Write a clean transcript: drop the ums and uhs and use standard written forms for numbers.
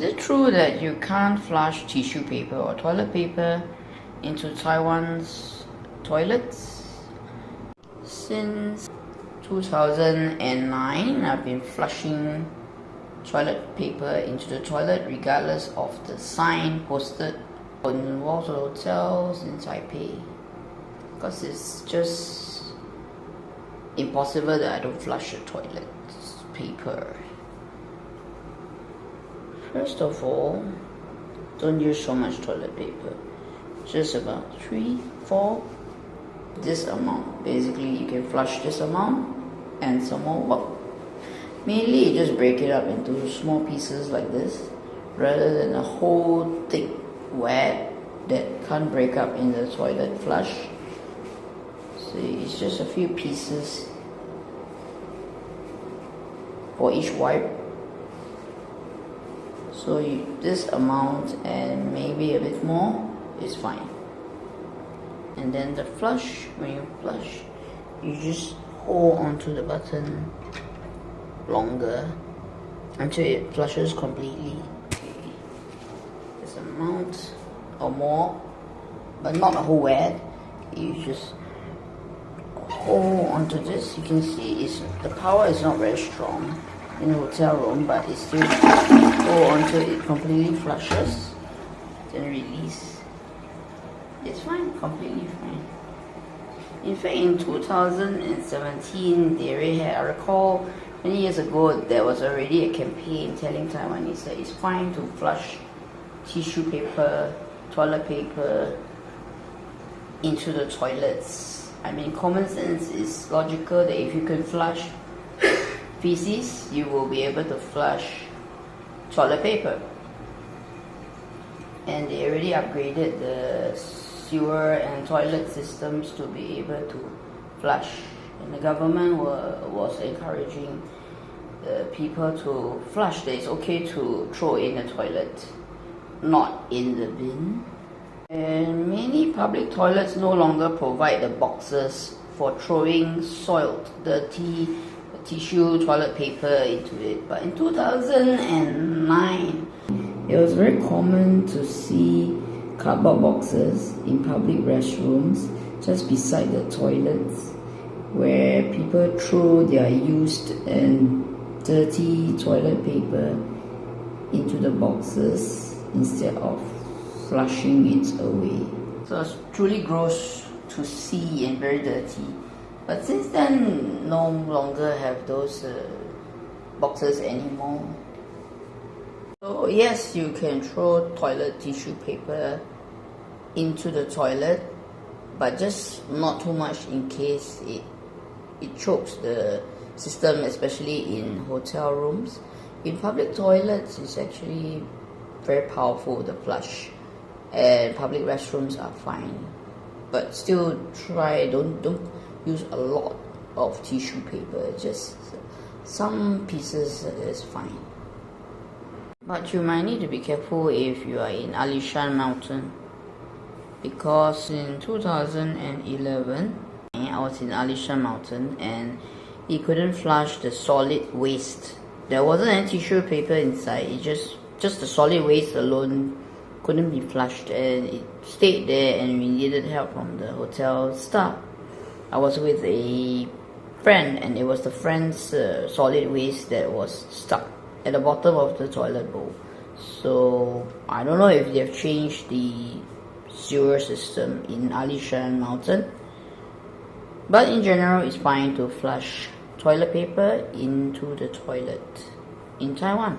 Is it true that you can't flush tissue paper or toilet paper into Taiwan's toilets? Since 2009, I've been flushing toilet paper into the toilet regardless of the sign posted on the walls of hotels in Taipei, because it's just impossible that I don't flush the toilet paper. First of all, don't use so much toilet paper, just about 3-4, this amount. Basically you can flush this amount and some more. Well, mainly you just break it up into small pieces like this rather than a whole thick wad that can't break up in the toilet flush. See, it's just a few pieces for each wipe. So this amount and maybe a bit more is fine. And then the flush, when you flush, you just hold onto the button longer until it flushes completely. Okay. This amount or more, but not a whole wad. You just hold onto this. You can see the power is not very strong in the hotel room, but it still hold until it completely flushes, then release. It's fine, completely fine. In fact, in 2017, they already had, I recall many years ago, there was already a campaign telling Taiwanese that it's fine to flush tissue paper, toilet paper into the toilets. I mean, common sense is logical that if you can flush feces, you will be able to flush toilet paper. And they already upgraded the sewer and toilet systems to be able to flush. And the government was encouraging people to flush. That it's okay to throw in the toilet, not in the bin. And many public toilets no longer provide the boxes for throwing soiled, dirty tissue, toilet paper into it. But in 2009, it was very common to see cardboard boxes in public restrooms just beside the toilets, where people throw their used and dirty toilet paper into the boxes instead of flushing it away. So it's truly gross to see and very dirty. But since then, no longer have those boxes anymore. So yes, you can throw toilet tissue paper into the toilet, but just not too much in case it chokes the system, especially in hotel rooms. In public toilets, it's actually very powerful, the flush, and public restrooms are fine. But still don't use a lot of tissue paper, just some pieces is fine. But you might need to be careful if you are in Alishan Mountain, because in 2011 I was in Alishan Mountain and it couldn't flush the solid waste. There wasn't any tissue paper inside, it just the solid waste alone couldn't be flushed, and it stayed there and we needed help from the hotel staff. I was with a friend and it was the friend's solid waste that was stuck at the bottom of the toilet bowl. So I don't know if they've changed the sewer system in Alishan Mountain, but in general it's fine to flush toilet paper into the toilet in Taiwan.